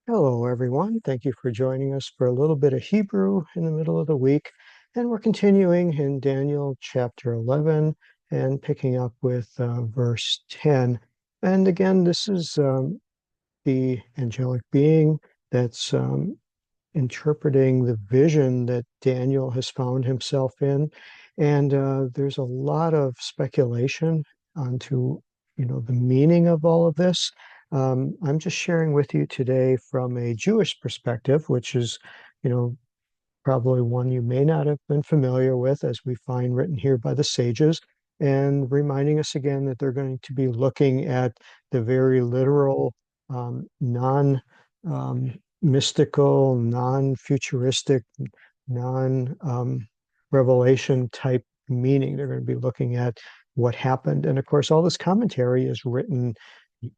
Hello, everyone. Thank you for joining us for a little bit of Hebrew in the middle of the week. And we're continuing in Daniel chapter 11 and picking up with verse 10. And again, this is the angelic being that's interpreting the vision that Daniel has found himself in. And there's a lot of speculation onto, the meaning of all of this. I'm just sharing with you today from a Jewish perspective, which is, you know, probably one you may not have been familiar with, as we find written here by the sages, and reminding us again that they're going to be looking at the very literal, non mystical, non futuristic, non revelation type meaning. They're going to be looking at what happened. And of course, all this commentary is written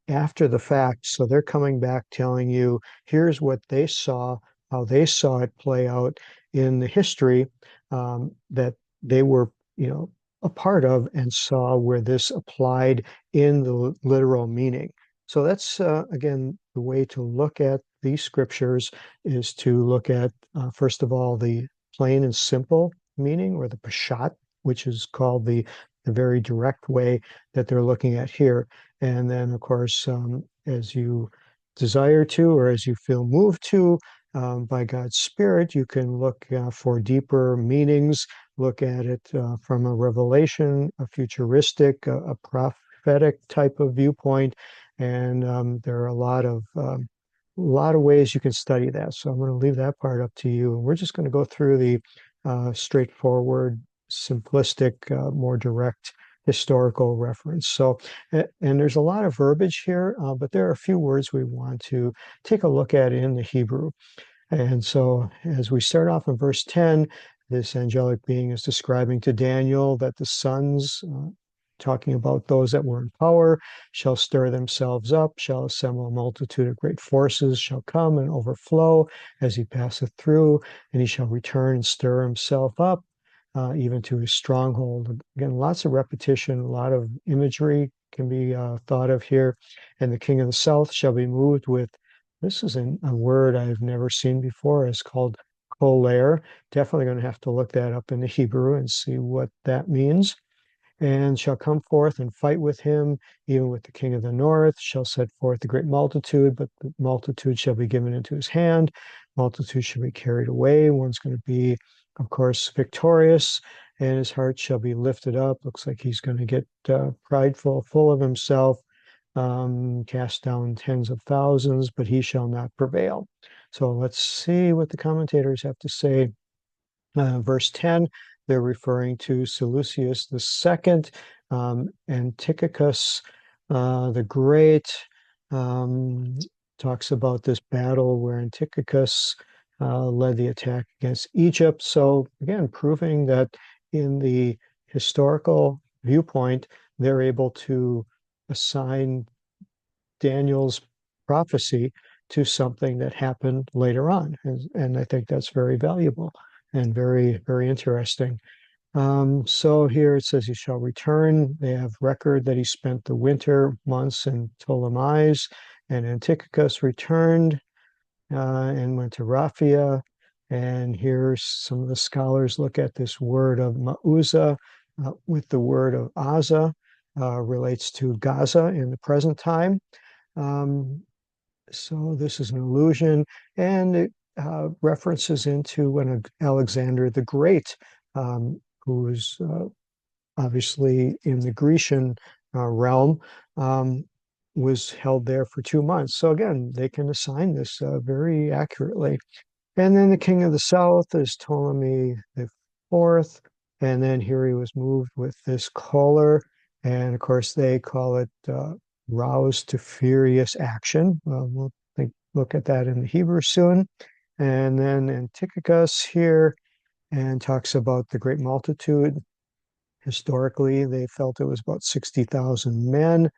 after the fact. So they're coming back telling you, here's what they saw, how they saw it play out in the history that they were, a part of and saw where this applied in the literal meaning. So that's, again, the way to look at these scriptures is to look at, first of all, the plain and simple meaning, or the Peshat, which is called the very direct way that they're looking at here. And then, of course, as you desire to, or as you feel moved to, by God's Spirit, you can look for deeper meanings, look at it from a revelation, a futuristic, a prophetic type of viewpoint. And there are a lot of ways you can study that. So I'm going to leave that part up to you. And we're just going to go through the straightforward, simplistic, more direct historical reference. So, and there's a lot of verbiage here, but there are a few words we want to take a look at in the Hebrew. And so, as we start off in verse 10, this angelic being is describing to Daniel that the sons, talking about those that were in power, shall stir themselves up, shall assemble a multitude of great forces, shall come and overflow as he passeth through, and he shall return and stir himself up, even to his stronghold. Again, lots of repetition, a lot of imagery can be thought of here. And the king of the south shall be moved with, this is a word I've never seen before. It's called koler. Definitely going to have to look that up in the Hebrew and see what that means. And shall come forth and fight with him, even with the king of the north, shall set forth the great multitude, but the multitude shall be given into his hand. Multitude shall be carried away. One's going to be, of course, victorious, and his heart shall be lifted up. Looks like he's going to get prideful, full of himself, cast down tens of thousands, but he shall not prevail. So let's see what the commentators have to say. Verse 10, they're referring to Seleucus II, Antiochus the Great, um, talks about this battle where Antiochus led the attack against Egypt. So again, proving that in the historical viewpoint, they're able to assign Daniel's prophecy to something that happened later on. And I think that's very valuable and very, very interesting. So here it says he shall return. They have record that he spent the winter months in Ptolemais, and Antiochus returned and went to Raphia. And here some of the scholars look at this word of Ma'uza with the word of Aza, relates to Gaza in the present time. Um, so this is an allusion, and it references into when Alexander the Great, who was obviously in the Grecian realm, was held there for 2 months. So again, they can assign this very accurately. And then the king of the south is Ptolemy the fourth, and then here he was moved with this collar, and of course they call it roused to furious action. We'll look at that in the Hebrew soon. And then Antiochus here and talks about the great multitude. Historically, they felt it was about 60,000 men,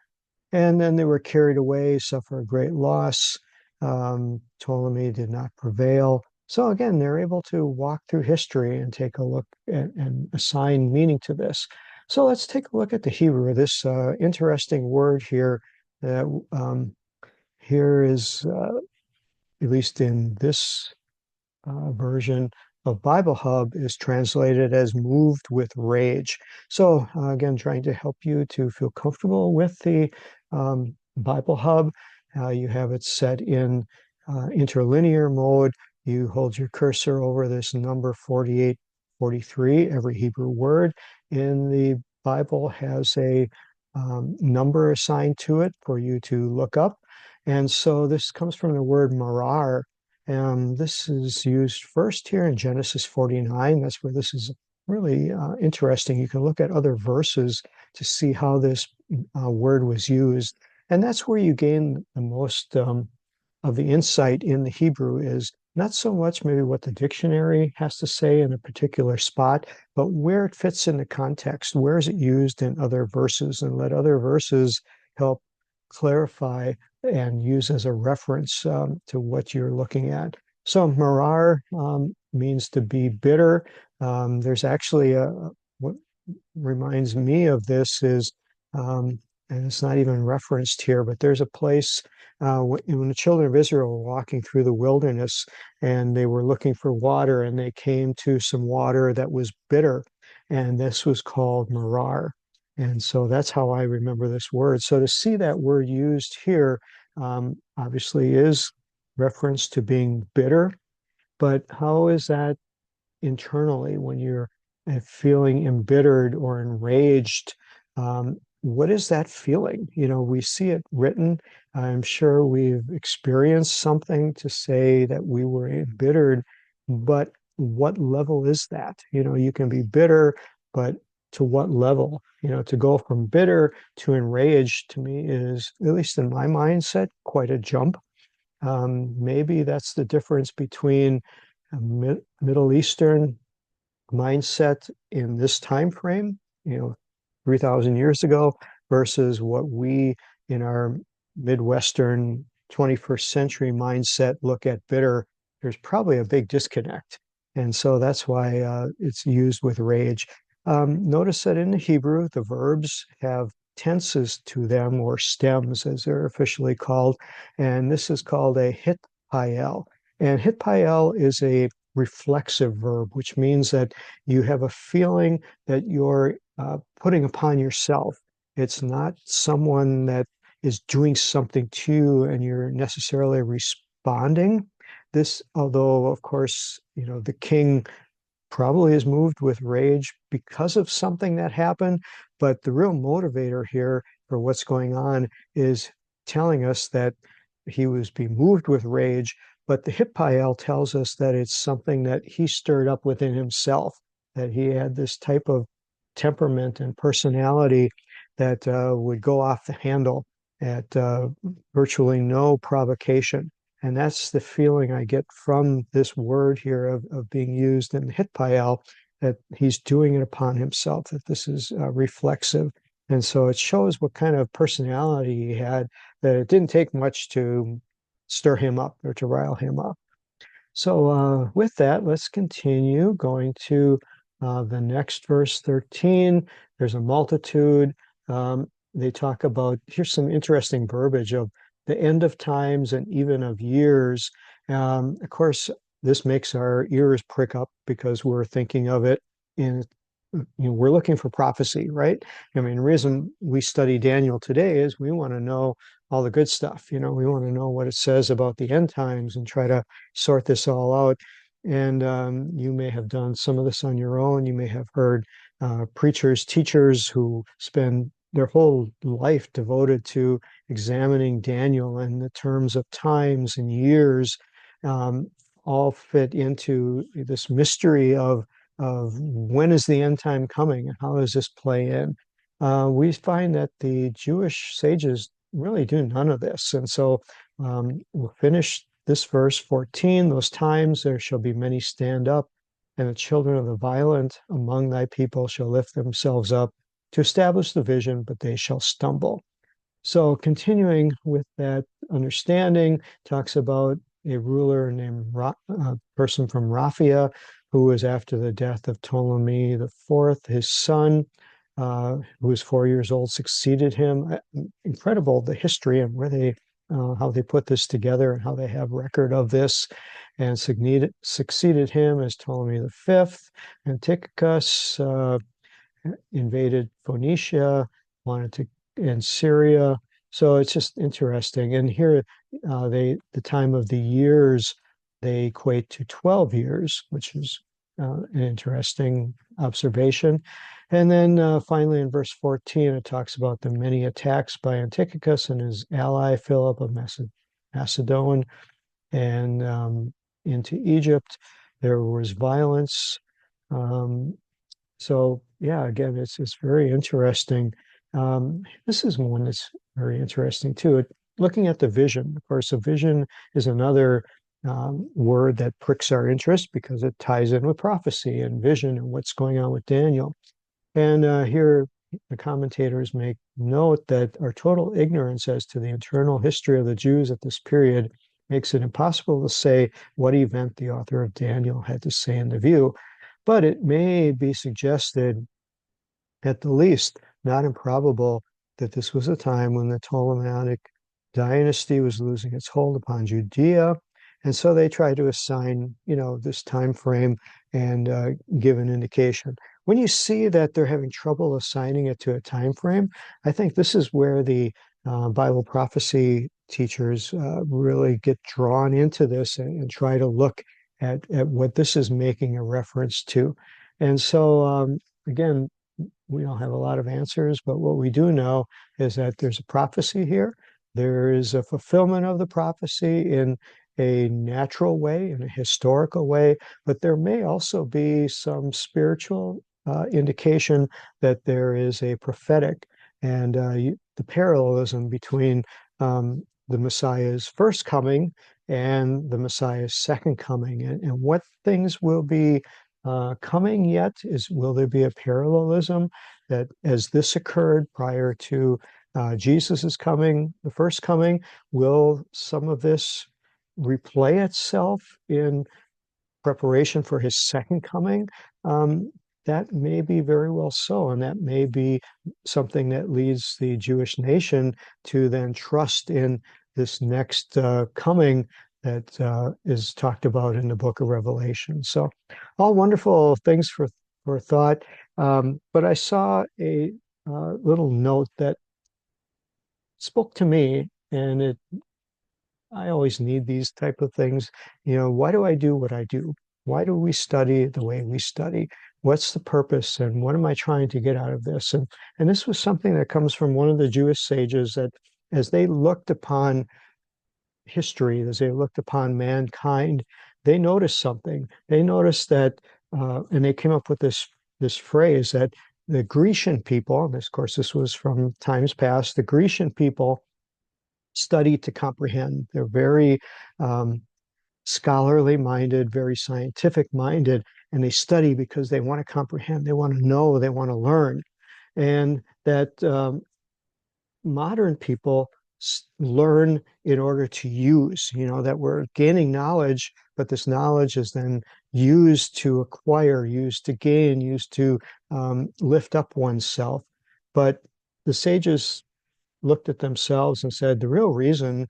and then they were carried away, suffer a great loss. Ptolemy did not prevail. So again, they're able to walk through history and take a look at, and assign meaning to this. So let's take a look at the Hebrew, this interesting word here that here is at least in this version of Bible Hub, is translated as moved with rage. So again, trying to help you to feel comfortable with the Bible Hub. You have it set in interlinear mode. You hold your cursor over this number 4843. Every Hebrew word in the Bible has a number assigned to it for you to look up. And so this comes from the word marar. And this is used first here in Genesis 49. That's where this is really interesting. You can look at other verses to see how this word was used. And that's where you gain the most of the insight in the Hebrew, is not so much maybe what the dictionary has to say in a particular spot, but where it fits in the context. Where is it used in other verses? And let other verses help clarify and use as a reference to what you're looking at. So marar means to be bitter. There's actually what reminds me of this is, and it's not even referenced here, but there's a place when the children of Israel were walking through the wilderness and they were looking for water, and they came to some water that was bitter, and this was called marar. And so that's how I remember this word. So to see that word used here obviously is reference to being bitter, but how is that internally when you're feeling embittered or enraged? What is that feeling? You know, we see it written. I'm sure we've experienced something to say that we were embittered, but what level is that? You know, you can be bitter, but to what level? You know, to go from bitter to enraged to me is, at least in my mindset, quite a jump. Maybe that's the difference between a Middle Eastern mindset in this time frame, you know, 3,000 years ago, versus what we in our Midwestern 21st century mindset look at bitter. There's probably a big disconnect. And so that's why it's used with rage. Notice that in the Hebrew, the verbs have tenses to them, or stems as they're officially called. And this is called a hitpael. And hitpael is a reflexive verb, which means that you have a feeling that you're putting upon yourself. It's not someone that is doing something to you and you're necessarily responding. This, although of course, you know, the king probably is moved with rage because of something that happened, but the real motivator here for what's going on is telling us that he was being moved with rage, but the Hitpael tells us that it's something that he stirred up within himself, that he had this type of temperament and personality that would go off the handle at virtually no provocation. And that's the feeling I get from this word here of being used in Hitpael, that he's doing it upon himself, that this is reflexive. And so it shows what kind of personality he had, that it didn't take much to stir him up or to rile him up. So with that, let's continue going to the next verse 13. There's a multitude. They talk about, here's some interesting verbiage of the end of times and even of years. Of course, this makes our ears prick up because we're thinking of it in, you know, we're looking for prophecy, right? I mean, the reason we study Daniel today is we want to know all the good stuff. You know, we want to know what it says about the end times and try to sort this all out. And you may have done some of this on your own. You may have heard preachers, teachers who spend their whole life devoted to examining Daniel in the terms of times and years, all fit into this mystery of when is the end time coming and how does this play in. We find that the Jewish sages really do none of this. And so we'll finish this verse 14. Those times there shall be many stand up, and the children of the violent among thy people shall lift themselves up to establish the vision, but they shall stumble. So continuing with that understanding, talks about a ruler named person from Raphia, who was after the death of Ptolemy the Fourth. His son, who was 4 years old, succeeded him. Incredible, the history and where they how they put this together and how they have record of this. And succeeded him as Ptolemy V. Antiochus invaded Phoenicia, wanted to, and Syria. So it's just interesting. And here, the time of the years they equate to 12 years, which is an interesting observation. And then finally, in verse 14, it talks about the many attacks by Antiochus and his ally Philip of Macedon, and into Egypt. There was violence. Um, so yeah, again, it's very interesting. This is one that's very interesting too. Looking at the vision, of course, a vision is another word that pricks our interest because it ties in with prophecy and vision and what's going on with Daniel. And here the commentators make note that our total ignorance as to the internal history of the Jews at this period makes it impossible to say what event the author of Daniel had to say in the view. But it may be suggested, at the least, not improbable, that this was a time when the Ptolemaic dynasty was losing its hold upon Judea. And so they tried to assign, this time frame and give an indication. When you see that they're having trouble assigning it to a time frame, I think this is where the Bible prophecy teachers really get drawn into this and try to look at what this is making a reference to. And so, again, we don't have a lot of answers, but what we do know is that there's a prophecy here. There is a fulfillment of the prophecy in a natural way, in a historical way, but there may also be some spiritual indication that there is a prophetic, and the parallelism between the Messiah's first coming and the Messiah's second coming, and what things will be coming yet. Will there be a parallelism that as this occurred prior to Jesus's coming, the first coming, will some of this replay itself in preparation for his second coming? That may be very well so, and that may be something that leads the Jewish nation to then trust in this next coming that is talked about in the book of Revelation. So, all wonderful things for thought. But I saw a little note that spoke to me, and I always need these type of things. Why do I do what I do? Why do we study the way we study? What's the purpose, and what am I trying to get out of this? And this was something that comes from one of the Jewish sages, that as they looked upon history, as they looked upon mankind, they noticed something. They noticed that, and they came up with this phrase that the Grecian people, and of course this was from times past, the Grecian people study to comprehend. They're very scholarly minded, very scientific minded, and they study because they want to comprehend, they want to know, they want to learn. And that modern people learn in order to use, that we're gaining knowledge, but this knowledge is then used to acquire, used to gain, used to lift up oneself. But the sages looked at themselves and said, the real reason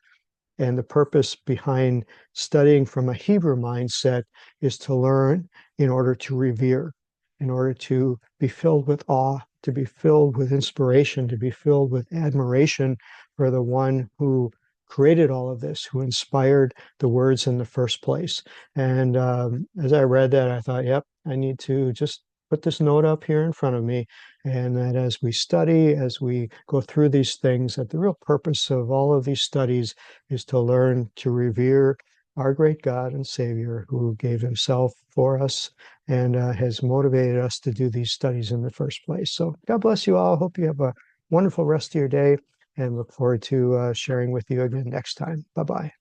and the purpose behind studying from a Hebrew mindset is to learn in order to revere, in order to be filled with awe, to be filled with inspiration, to be filled with admiration for the one who created all of this, who inspired the words in the first place. And as I read that, I thought, yep, I need to just put this note up here in front of me, and that as we study, as we go through these things, that the real purpose of all of these studies is to learn to revere our great God and Savior, who gave himself for us and has motivated us to do these studies in the first place. So God bless you all. Hope you have a wonderful rest of your day, and look forward to sharing with you again next time. Bye-bye.